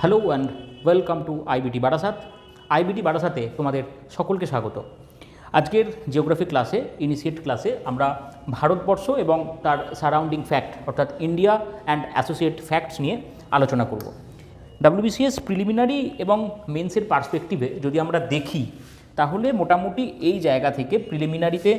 Hello and welcome to iBT Barasat. IBT বারাসাতে তোমাদের সকলকে স্বাগত। আজকের জিওগ্রাফি ক্লাসে, ইনিশিয়েট ক্লাসে আমরা ভারতবর্ষ এবং তার সারাউন্ডিং ফ্যাক্ট অর্থাৎ ইন্ডিয়া অ্যান্ড অ্যাসোসিয়েট ফ্যাক্টস নিয়ে আলোচনা করব। ডাব্লিউবিসিএস প্রিলিমিনারি এবং মেন্সের পার্সপেক্টিভে যদি আমরা দেখি তাহলে মোটামুটি এই জায়গা থেকে প্রিলিমিনারিতে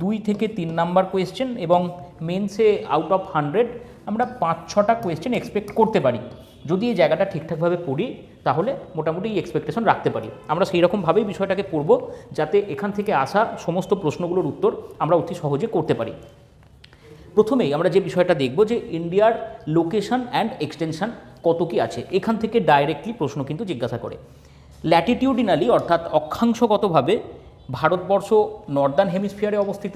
2 থেকে 3 নাম্বার কোয়েশ্চেন এবং মেন্সে আউট অফ 100 আমরা 5-6টা কোয়েশ্চেন এক্সপেক্ট করতে পারি। যদি এই জায়গাটা ঠিকঠাকভাবে পড়ি তাহলে মোটামুটি এই এক্সপেকটেশন রাখতে পারি। আমরা সেই রকমভাবেই বিষয়টাকে পড়ব যাতে এখান থেকে আসা সমস্ত প্রশ্নগুলোর উত্তর আমরা অতি সহজে করতে পারি। প্রথমেই আমরা যে বিষয়টা দেখব যে ইন্ডিয়ার লোকেশন অ্যান্ড এক্সটেনশন কত কি আছে, এখান থেকে ডাইরেক্টলি প্রশ্ন কিন্তু জিজ্ঞাসা করে। ল্যাটিটিউডিনালি অর্থাৎ অক্ষাংশগতভাবে ভারতবর্ষ নর্দার্ন হেমিস্ফিয়ারে অবস্থিত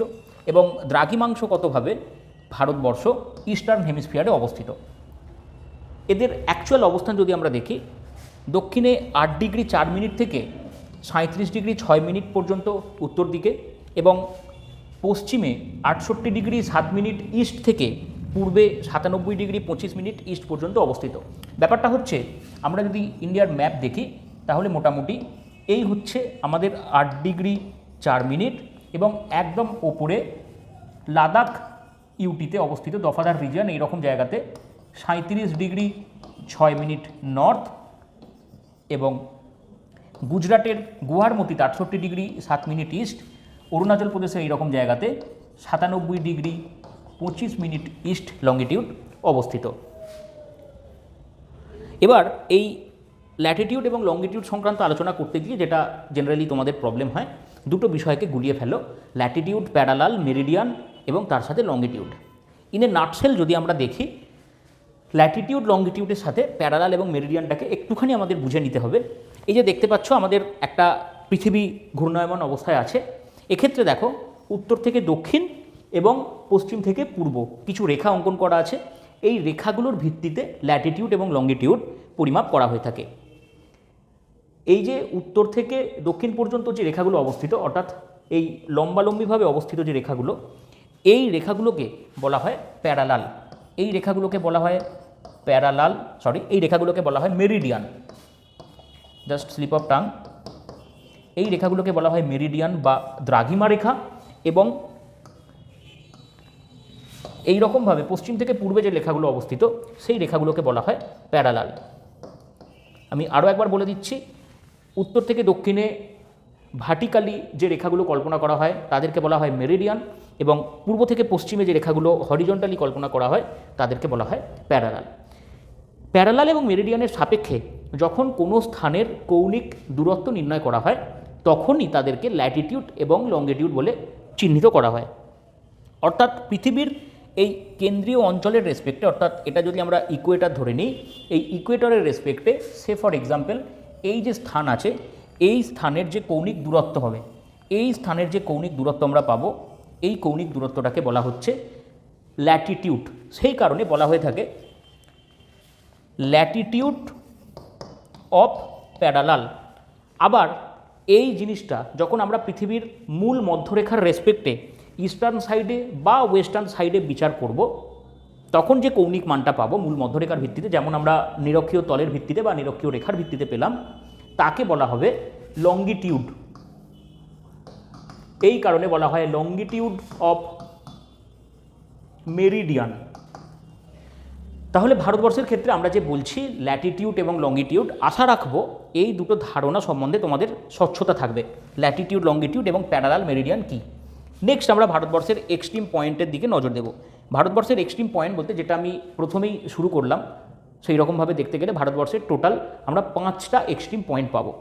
এবং দ্রাঘিমাংশগতভাবে ভারতবর্ষ ইস্টার্ন হেমিস্ফিয়ারে অবস্থিত। এদের অ্যাকচুয়াল অবস্থান যদি আমরা দেখি, দক্ষিণে 8 ডিগ্রি 4 মিনিট থেকে 37 ডিগ্রি 6 মিনিট পর্যন্ত উত্তর দিকে এবং পশ্চিমে 68 ডিগ্রি 7 মিনিট ইস্ট থেকে পূর্বে 97 ডিগ্রি 25 মিনিট ইস্ট পর্যন্ত অবস্থিত। ব্যাপারটা হচ্ছে আমরা যদি ইন্ডিয়ার ম্যাপ দেখি তাহলে মোটামুটি এই হচ্ছে আমাদের 8 ডিগ্রি 4 মিনিট এবং একদম ওপরে লাদাখ ইউটিতে অবস্থিত দফাদার রিজিয়ন, এইরকম জায়গাতে 37 ডিগ্রি 6 মিনিট নর্থ এবং গুজরাটের গুয়াহাটিতে 68 ডিগ্রি 7 মিনিট ইস্ট, অরুণাচল প্রদেশের এইরকম জায়গাতে 97 ডিগ্রি 25 মিনিট ইস্ট লঙ্গিটিউড অবস্থিত। এবার এই ল্যাটিটিউড এবং লঙ্গিটিউড সংক্রান্ত আলোচনা করতে গিয়ে যেটা জেনারেলি তোমাদের প্রবলেম হয়, দুটো বিষয়কে গুলিয়ে ফেলো, ল্যাটিটিউড, প্যারালাল, মেরিডিয়ান এবং তার সাথে লঙ্গিটিউড। ইন এ নাটসেল যদি আমরা দেখি, ল্যাটিটিউড লঙ্গিটিউডের সাথে প্যারালাল এবং মেরিডিয়ানটাকে একটুখানি আমাদের বুঝে নিতে হবে। এই যে দেখতে পাচ্ছ আমাদের একটা পৃথিবী ঘূর্ণায়মান অবস্থায় আছে। এক্ষেত্রে দেখো উত্তর থেকে দক্ষিণ এবং পশ্চিম থেকে পূর্ব কিছু রেখা অঙ্কন করা আছে। এই রেখাগুলোর ভিত্তিতে ল্যাটিটিউড এবং লঙ্গিটিউড পরিমাপ করা হয়ে থাকে। এই যে উত্তর থেকে দক্ষিণ পর্যন্ত যে রেখাগুলো অবস্থিত, অর্থাৎ এই লম্বালম্বিভাবে অবস্থিত যে রেখাগুলো, এই রেখাগুলোকে বলা হয় প্যারালাল। এই রেখাগুলোকে বলা হয় এই রেখাগুলোকে বলা হয় meridian. Just slip of tongue. এই রেখাগুলোকে বলা হয় মেরিডিয়ান বা দ্রাঘিমা রেখা এবং এই রকমভাবে পশ্চিম থেকে পূর্বে যে রেখাগুলো অবস্থিত সেই রেখাগুলোকে বলা হয় প্যারালাল। আমি আরও একবার বলে দিচ্ছি, উত্তর থেকে দক্ষিণে ভার্টিক্যালি যে রেখাগুলো কল্পনা করা হয় তাদেরকে বলা হয় মেরিডিয়ান এবং পূর্ব থেকে পশ্চিমে যে রেখাগুলো হরিজন্টালি কল্পনা করা হয় তাদেরকে বলা হয় প্যারালাল। প্যারালাল এবং মেরিডিয়ানের সাপেক্ষে যখন কোনো স্থানের কৌণিক দূরত্ব নির্ণয় করা হয় তখনই তাদেরকে ল্যাটিটিউড এবং লঙ্গিটিউড বলে চিহ্নিত করা হয়। অর্থাৎ পৃথিবীর এই কেন্দ্রীয় অঞ্চলের রেসপেক্টে, অর্থাৎ এটা যদি আমরা ইকুয়েটর ধরে নিই, এই ইকুয়েটরের রেসপেক্টে সে ফর এক্সাম্পল এই যে স্থান আছে, এই স্থানের যে কৌণিক দূরত্ব হবে, এই স্থানের যে কৌণিক দূরত্ব আমরা পাবো, এই কৌণিক দূরত্বটাকে বলা হচ্ছে ল্যাটিটিউড। সেই কারণে বলা হয়ে থাকে ল্যাটিটিউড অফ প্যারালাল। আবার এই জিনিসটা যখন আমরা পৃথিবীর মূল মধ্যরেখার রেসপেক্টে ইস্টার্ন সাইডে বা ওয়েস্টার্ন সাইডে বিচার করব, তখন যে কৌণিক মানটা পাবো মূল মধ্যরেখার ভিত্তিতে, যেমন আমরা নিরক্ষীয় তলের ভিত্তিতে বা নিরক্ষীয় রেখার ভিত্তিতে পেলাম, তাকে বলা হবে লঙ্গিটিউড। এই কারণে বলা হয় লঙ্গিটিউড অফ মেরিডিয়ান। তাহলে ভারতবর্ষের ক্ষেত্রে আমরা যে বলছি ল্যাটিটিউড এবং লঙ্গিটিউড, আশা রাখবো এই দুটো ধারণা সম্বন্ধে তোমাদের স্বচ্ছতা থাকবে, ল্যাটিটিউড, লঙ্গিটিউড এবং প্যারালাল, মেরিডিয়ান কি। নেক্সট আমরা ভারতবর্ষের এক্সট্রিম পয়েন্টের দিকে নজর দেব। ভারতবর্ষের এক্সট্রিম পয়েন্ট বলতে যেটা আমি প্রথমেই শুরু করলাম, সেই রকমভাবে দেখতে গেলে ভারতবর্ষের টোটাল আমরা 5টা এক্সট্রিম পয়েন্ট পাবো।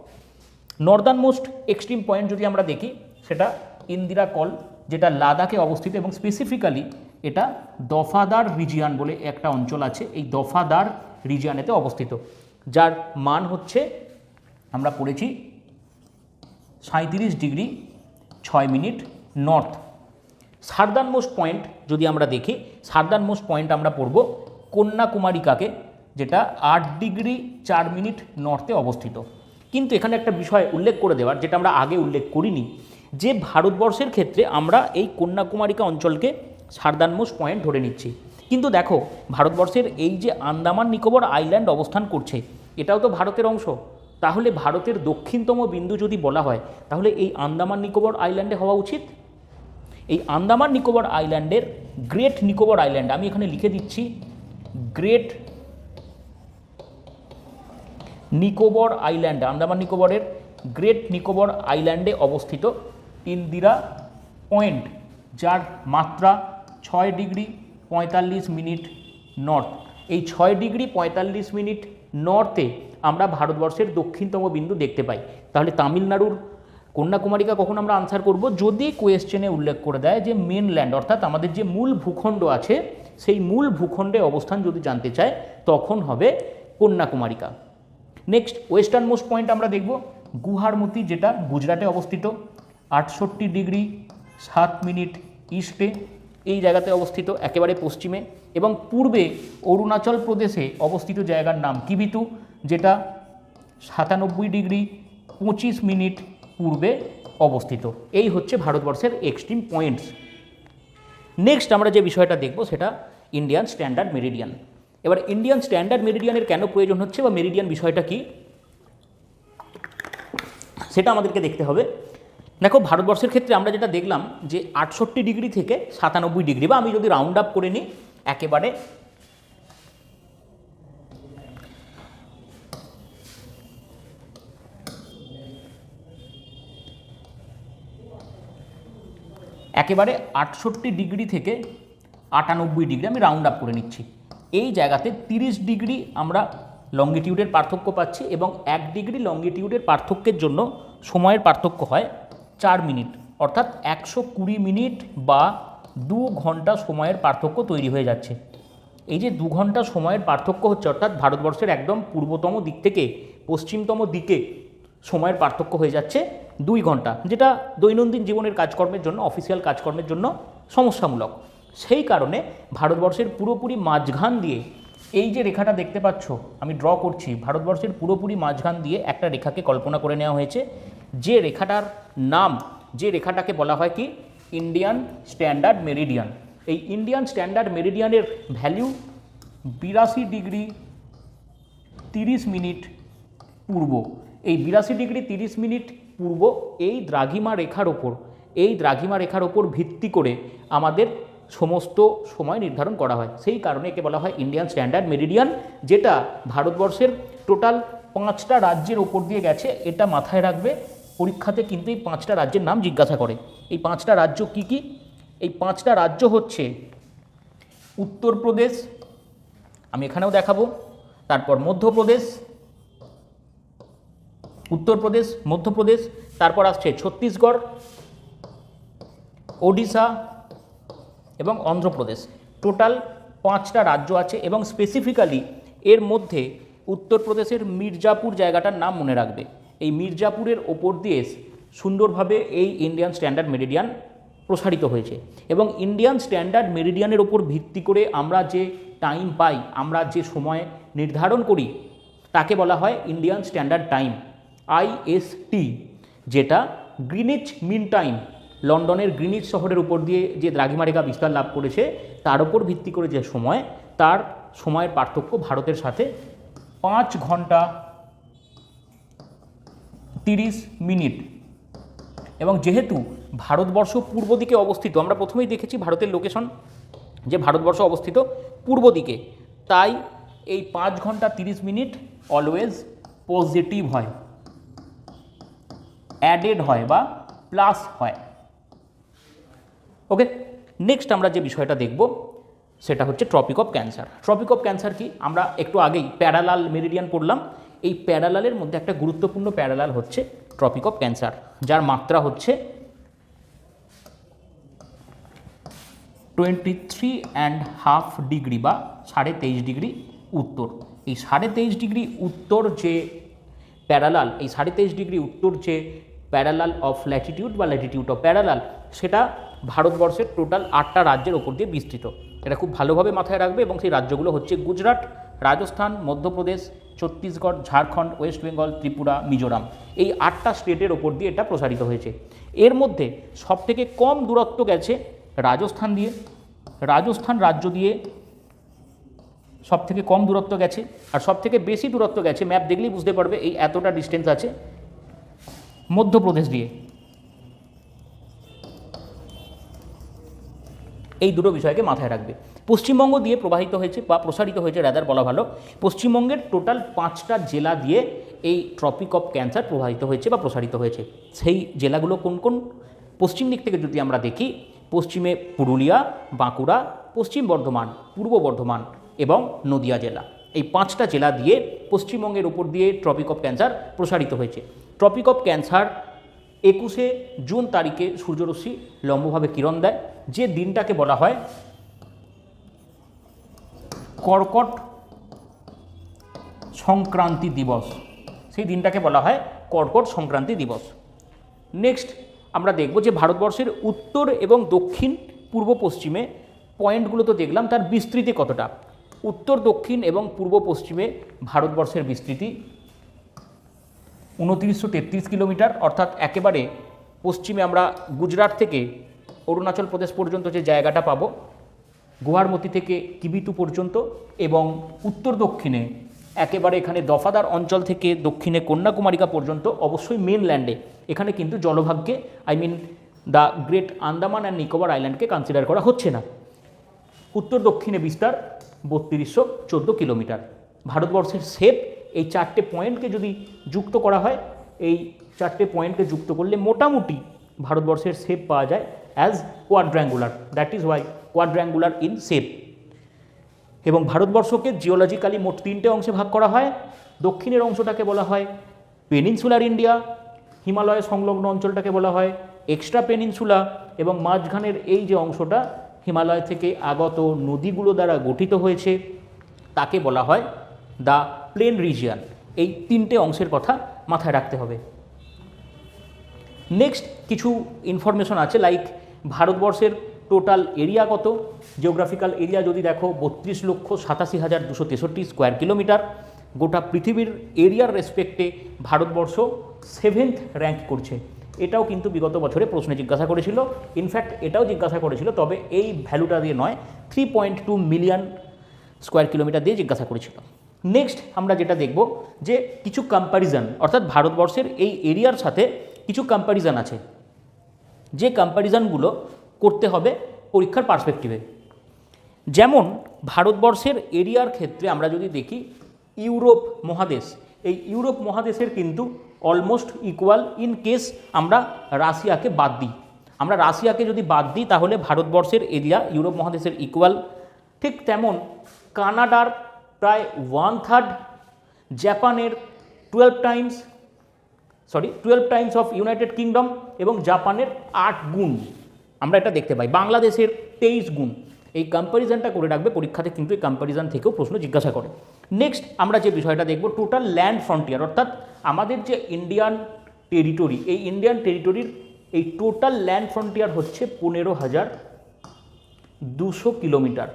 নর্দার্ন মোস্ট এক্সট্রিম পয়েন্ট যদি আমরা দেখি, সেটা ইন্দিরা কল, যেটা লাদাখে অবস্থিত এবং স্পেসিফিক্যালি এটা দফাদার রিজিয়ান বলে একটা অঞ্চল আছে, এই দফাদার রিজিয়ানেতে অবস্থিত, যার মান হচ্ছে আমরা পড়েছি 37 degree 6 minute north. সার্দার্ন most point যদি আমরা দেখি, সার্দার্ন মোস্ট পয়েন্ট আমরা পড়ব কন্যাকুমারিকাকে, যেটা 8 ডিগ্রি 4 মিনিট নর্থে অবস্থিত। কিন্তু এখানে একটা বিষয় উল্লেখ করে দেওয়ার, যেটা আমরা আগে উল্লেখ করিনি, যে ভারতবর্ষের ক্ষেত্রে আমরা এই কন্যাকুমারিকা অঞ্চলকে সার্দার্ন মোস্ট পয়েন্ট ধরে নিচ্ছি, কিন্তু দেখো ভারতবর্ষের এই যে আন্দামান নিকোবর আইল্যান্ড অবস্থান করছে, এটাও তো ভারতের অংশ। তাহলে ভারতের দক্ষিণতম বিন্দু যদি বলা হয় তাহলে এই আন্দামান নিকোবর আইল্যান্ডে হওয়া উচিত। এই আন্দামান নিকোবর আইল্যান্ডের গ্রেট নিকোবর আইল্যান্ড, আমি এখানে লিখে দিচ্ছি গ্রেট নিকোবর আইল্যান্ড, আন্দামান নিকোবরের গ্রেট নিকোবর আইল্যান্ডে অবস্থিত ইন্দিরা পয়েন্ট, যার মাত্রা 6°45' নর্থ। এই 6°45' নর্থে আমরা ভারতবর্ষের দক্ষিণতম বিন্দু দেখতে পাই। তাহলে তামিলনাড়ুর কন্যাকুমারিকা কখন আমরা আনসার করব? যদি কোয়েশ্চেনে উল্লেখ করে দেয় যে মেনল্যান্ড, অর্থাৎ আমাদের যে মূল ভূখণ্ড আছে সেই মূল ভূখণ্ডে অবস্থান যদি জানতে চায় তখন হবে Kanyakumarika. Next western most point আমরা দেখব গুহারমতি, যেটা গুজরাটে অবস্থিত, 68°7' ইস্টে, এই জায়গাতে অবস্থিত একেবারে পশ্চিমে। এবং পূর্বে অরুণাচল প্রদেশে অবস্থিত জায়গার নাম কিবিতু, যেটা 97°25' পূর্বে অবস্থিত। এই হচ্ছে ভারতবর্ষের এক্সট্রিম পয়েন্টস। নেক্সট আমরা যে বিষয়টা দেখব সেটা ইন্ডিয়ান স্ট্যান্ডার্ড মেরিডিয়ান। এবার ইন্ডিয়ান স্ট্যান্ডার্ড মেরিডিয়ানের কেন প্রয়োজন হচ্ছে বা মেরিডিয়ান বিষয়টা কি সেটা আমাদেরকে দেখতে হবে। দেখো, ভারতবর্ষের ক্ষেত্রে আমরা যেটা দেখলাম যে 68° থেকে 97°, বা আমি যদি রাউন্ড আপ করে নিই একেবারে একেবারে 68° থেকে 98°, আমি রাউন্ড আপ করে নিচ্ছি। এই জায়গাতে 30° আমরা লঙ্গিটিউডের পার্থক্য পাচ্ছি এবং 1° লঙ্গিটিউডের পার্থক্যের জন্য সময়ের পার্থক্য হয় 4 মিনিট, অর্থাৎ 120 মিনিট বা 2 ঘন্টা সময়ের পার্থক্য তৈরি হয়ে যাচ্ছে। এই যে 2 ঘন্টা সময়ের পার্থক্য হচ্ছে, অর্থাৎ ভারতবর্ষের একদম পূর্বতম দিক থেকে পশ্চিমতম দিকে সময়ের পার্থক্য হয়ে যাচ্ছে 2 ঘন্টা, যেটা দৈনন্দিন জীবনের কাজকর্মের জন্য, অফিসিয়াল কাজকর্মের জন্য সমস্যামূলক। সেই কারণে ভারতবর্ষের পুরোপুরি মাঝখান দিয়ে এই যে রেখাটা দেখতে পাচ্ছ আমি ড্র করছি, ভারতবর্ষের পুরোপুরি মাঝখান দিয়ে একটা রেখাকে কল্পনা করে নেওয়া হয়েছে, যে রেখাটার নাম, যে রেখাটাকে বলা হয় কি ইন্ডিয়ান স্ট্যান্ডার্ড মেরিডিয়ান। এই ইন্ডিয়ান স্ট্যান্ডার্ড মেরিডিয়ানের ভ্যালু 82°30' পূর্ব। এই 82°30' পূর্ব এই দ্রাঘিমা রেখার ওপর ভিত্তি করে আমাদের সমস্ত সময় নির্ধারণ করা হয়। সেই কারণে একে বলা হয় ইন্ডিয়ান স্ট্যান্ডার্ড মেরিডিয়ান, যেটা ভারতবর্ষের টোটাল 5টা রাজ্যের ওপর দিয়ে গেছে। এটা মাথায় রাখবে, পরীক্ষাতে কিন্তু এই 5টা রাজ্যের নাম জিজ্ঞাসা করে। এই 5টা রাজ্য কি কি? এই 5টা রাজ্য হচ্ছে উত্তরপ্রদেশ, আমি এখানেও দেখাবো, তারপর মধ্যপ্রদেশ, তারপর আসছে ছত্তিশগড়, ওডিশা এবং অন্ধ্রপ্রদেশ। টোটাল 5টা রাজ্য আছে এবং স্পেসিফিক্যালি এর মধ্যে উত্তরপ্রদেশের মির্জাপুর জায়গাটার নাম মনে রাখবে। এই মির্জাপুরের ওপর দিয়ে সুন্দরভাবে এই ইন্ডিয়ান স্ট্যান্ডার্ড মেরিডিয়ান প্রসারিত হয়েছে এবং ইন্ডিয়ান স্ট্যান্ডার্ড মেরিডিয়ানের ওপর ভিত্তি করে আমরা যে টাইম পাই, আমরা যে সময় নির্ধারণ করি তাকে বলা হয় ইন্ডিয়ান স্ট্যান্ডার্ড টাইম, IST, যেটা গ্রিনিচ মিন টাইম, লন্ডনের গ্রিনিচ শহরের উপর দিয়ে যে দ্রাঘিমা রেখা বিস্তার লাভ করেছে তার উপর ভিত্তি করে যে সময়, তার সময়ের পার্থক্য ভারতের সাথে 5 ঘন্টা 30 মিনিট। এবং যেহেতু ভারতবর্ষ পূর্ব দিকে অবস্থিত, আমরা প্রথমেই দেখেছি ভারতের লোকেশন যে ভারতবর্ষ অবস্থিত পূর্ব দিকে, তাই এই 5 ঘন্টা 30 মিনিট অলওয়েজ পজিটিভ হয়, অ্যাডেড হয় বা প্লাস হয়। ওকে, নেক্সট আমরা যে বিষয়টা দেখব সেটা হচ্ছে tropic of cancer. Tropic of cancer কি? আমরা একটু আগেই প্যারালাল মেরিডিয়ান পড়লাম। এই প্যারালালের মধ্যে একটা গুরুত্বপূর্ণ প্যারালাল হচ্ছে ট্রপিক অফ ক্যান্সার, যার মাত্রা হচ্ছে 23.5 বা 23.5 উত্তর। এই 23.5 উত্তর যে প্যারালাল, এই 23.5 উত্তর যে প্যারালাল অফ ল্যাটিটিউড বা ল্যাটিটিউড অফ প্যারালাল, সেটা ভারতবর্ষের টোটাল 8টা রাজ্যের ওপর দিয়ে বিস্তৃত। এটা খুব ভালোভাবে মাথায় রাখবে এবং সেই রাজ্যগুলো হচ্ছে গুজরাট, রাজস্থান, মধ্যপ্রদেশ, ছত্তিশগড়, ঝাড়খণ্ড, ওয়েস্ট বেঙ্গল, ত্রিপুরা, মিজোরাম। এই 8টা স্টেটের ওপর দিয়ে এটা প্রসারিত হয়েছে। এর মধ্যে সবথেকে কম দূরত্ব গেছে রাজস্থান দিয়ে। রাজস্থান রাজ্য দিয়ে সব থেকে কম দূরত্ব গেছে, আর সব থেকে বেশি দূরত্ব গেছে, ম্যাপ দেখলেই বুঝতে পারবে এই এতটা ডিস্টেন্স আছে, মধ্যপ্রদেশ দিয়ে। এই দুটো বিষয়কে মাথায় রাখবে। পশ্চিমবঙ্গ দিয়ে প্রবাহিত হয়েছে বা প্রসারিত হয়েছে, রাদার বলা ভালো, পশ্চিমবঙ্গের টোটাল 5টা জেলা দিয়ে এই ট্রপিক অফ ক্যান্সার প্রবাহিত হয়েছে বা প্রসারিত হয়েছে। সেই জেলাগুলো কোন কোন? পশ্চিম দিক থেকে যদি আমরা দেখি, পশ্চিমে পুরুলিয়া, বাঁকুড়া, পশ্চিম বর্ধমান, পূর্ব বর্ধমান এবং নদিয়া জেলা। এই 5টা জেলা দিয়ে পশ্চিমবঙ্গের উপর দিয়ে ট্রপিক অফ ক্যান্সার প্রসারিত হয়েছে। ট্রপিক অফ ক্যান্সার 21শে জুন তারিখে সূর্যরশ্মি লম্বভাবে কিরণ দেয়, যে দিনটাকে বলা হয় কর্কট সংক্রান্তি দিবস। সেই দিনটাকে বলা হয় কর্কট সংক্রান্তি দিবস। নেক্সট আমরা দেখব যে ভারতবর্ষের উত্তর এবং দক্ষিণ পূর্ব পশ্চিমে পয়েন্টগুলো তো দেখলাম, তার বিস্তৃতি কতটা। উত্তর দক্ষিণ এবং পূর্ব পশ্চিমে ভারতবর্ষের বিস্তৃতি 2933 কিলোমিটার, অর্থাৎ একেবারে পশ্চিমে আমরা গুজরাট থেকে অরুণাচল প্রদেশ পর্যন্ত যে জায়গাটা পাবো, গুয়াহাটি থেকে কিবিতু পর্যন্ত, এবং উত্তর দক্ষিণে একেবারে এখানে দফাদার অঞ্চল থেকে দক্ষিণে কন্যাকুমারিকা পর্যন্ত, অবশ্যই মেনল্যান্ডে। এখানে কিন্তু জলভাগকে, the great Andaman and Nicobar আইল্যান্ডকে কনসিডার করা হচ্ছে না। উত্তর দক্ষিণে বিস্তার 3214 কিলোমিটার। ভারতবর্ষের শেপ এই 4টে পয়েন্টকে যদি যুক্ত করা হয়, এই 4টে পয়েন্টকে যুক্ত করলে মোটামুটি ভারতবর্ষের শেপ পাওয়া যায় as quadrangular. That is why quadrangular in shape. এবং ভারতবর্ষকে জিওলজিক্যালি মোট 3টে অংশে ভাগ করা হয়। দক্ষিণের অংশটাকে বলা হয় পেনিনসুলার ইন্ডিয়া, হিমালয় সংলগ্ন অঞ্চলটাকে বলা হয় এক্সট্রা পেনিনসুলা, এবং মাঝখানের এই যে অংশটা হিমালয় থেকে আগত নদীগুলো দ্বারা গঠিত হয়েছে তাকে বলা হয় দ্য প্লেন রিজিয়ান। এই 3টে অংশের কথা মাথায় রাখতে হবে। নেক্সট কিছু ইনফরমেশন আছে, লাইক ভারতবর্ষের টোটাল এরিয়া কত। জিওগ্রাফিক্যাল এরিয়া যদি দেখো 32,87,263 স্কোয়ার কিলোমিটার। গোটা পৃথিবীর এরিয়ার রেসপেক্টে ভারতবর্ষ 7th র্যাঙ্ক করছে। এটাও কিন্তু বিগত বছরে প্রশ্নে জিজ্ঞাসা করেছিল, ইনফ্যাক্ট এটাও জিজ্ঞাসা করেছিল, তবে এই ভ্যালুটা দিয়ে নয়, 3.2 মিলিয়ন স্কোয়ার কিলোমিটার দিয়ে জিজ্ঞাসা করেছিল। নেক্সট আমরা যেটা দেখব যে কিছু কম্প্যারিজন, অর্থাৎ ভারতবর্ষের এই এরিয়ার সাথে কিছু কম্প্যারিজন আছে, যে কম্প্যারিজনগুলো করতে হবে পরীক্ষার পার্সপেক্টিভে। যেমন ভারতবর্ষের এরিয়ার ক্ষেত্রে আমরা যদি দেখি, ইউরোপ মহাদেশ, এই ইউরোপ মহাদেশের কিন্তু অলমোস্ট ইকুয়াল, ইন কেস আমরা রাশিয়াকে বাদ দিই। আমরা রাশিয়াকে যদি বাদ দিই তাহলে ভারতবর্ষের এরিয়া ইউরোপ মহাদেশের ইকুয়াল। ঠিক তেমন কানাডার প্রায় 1/3, জাপানের 12 টাইমস অফ ইউনাইটেড কিংডম, এবং জাপানের 8 গুণ আমরা এটা দেখতে পাই। বাংলাদেশের 23 গুণ। এই কম্প্যারিজনটা করে রাখবে, পরীক্ষাতে কিন্তু এই কম্প্যারিজন থেকেও প্রশ্ন জিজ্ঞাসা করে। নেক্সট আমরা যে বিষয়টা দেখব, টোটাল ল্যান্ড ফ্রন্টিয়ার, অর্থাৎ আমাদের যে ইন্ডিয়ান টেরিটরি, এই ইন্ডিয়ান টেরিটরির এই টোটাল ল্যান্ড ফ্রন্টিয়ার হচ্ছে 15,200 কিলোমিটার।